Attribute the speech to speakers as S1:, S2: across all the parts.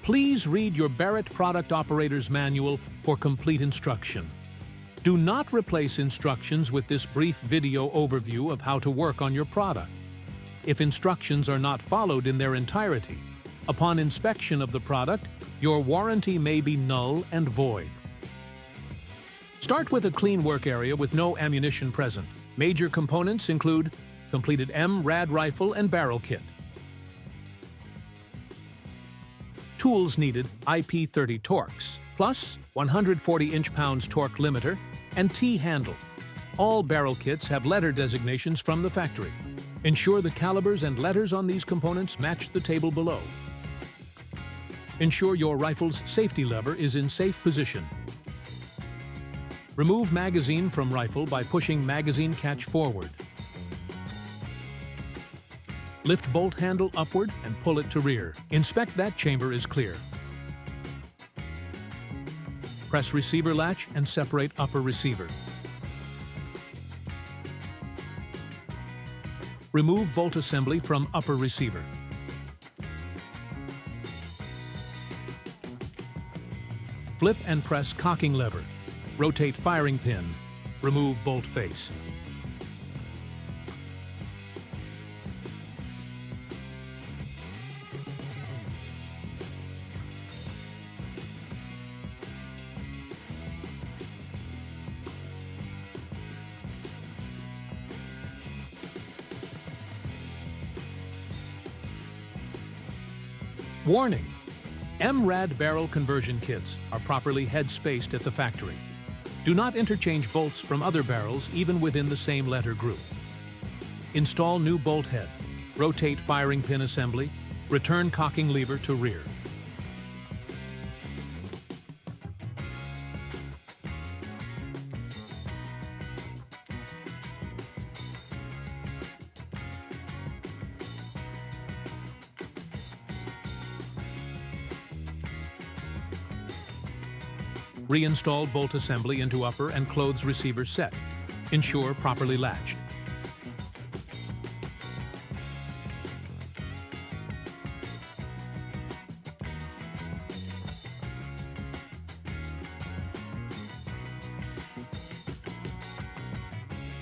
S1: Please read your Barrett Product Operator's Manual for complete instruction. Do not replace instructions with this brief video overview of how to work on your product. If instructions are not followed in their entirety, upon inspection of the product, your warranty may be null and void. Start with a clean work area with no ammunition present. Major components include completed MRAD rifle and barrel kit. Tools needed: IP30 Torx, plus 140 inch-pounds torque limiter, and T-handle. All barrel kits have letter designations from the factory. Ensure the calibers and letters on these components match the table below. Ensure your rifle's safety lever is in safe position. Remove magazine from rifle by pushing magazine catch forward. Lift bolt handle upward and pull it to rear. Inspect that chamber is clear. Press receiver latch and separate upper receiver. Remove bolt assembly from upper receiver. Flip and press cocking lever. Rotate firing pin. Remove bolt face. Warning! MRAD barrel conversion kits are properly head-spaced at the factory. Do not interchange bolts from other barrels even within the same letter group. Install new bolt head. Rotate firing pin assembly. Return cocking lever to rear. Reinstall bolt assembly into upper and clothes receiver set. Ensure properly latched.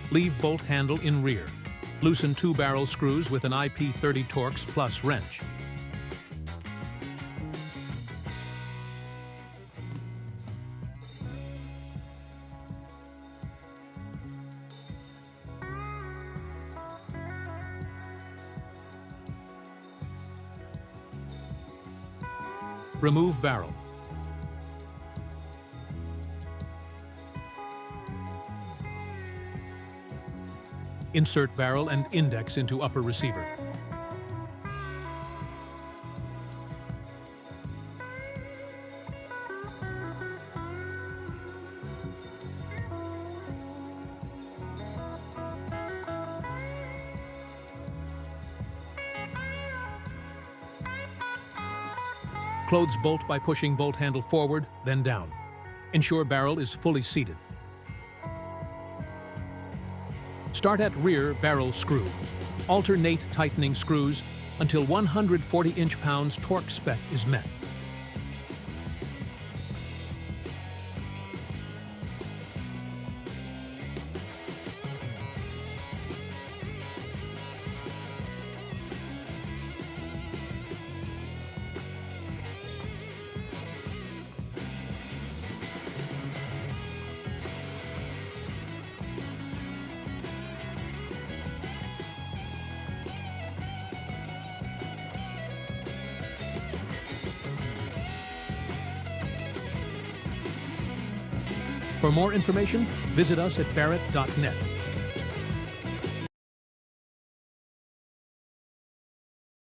S1: Leave bolt handle in rear. Loosen 2 barrel screws with an IP30 Torx plus wrench. Remove barrel. Insert barrel and index into upper receiver. Clothes bolt by pushing bolt handle forward, then down. Ensure barrel is fully seated. Start at rear barrel screw. Alternate tightening screws until 140 inch-pounds torque spec is met. For more information, visit us at barrett.net.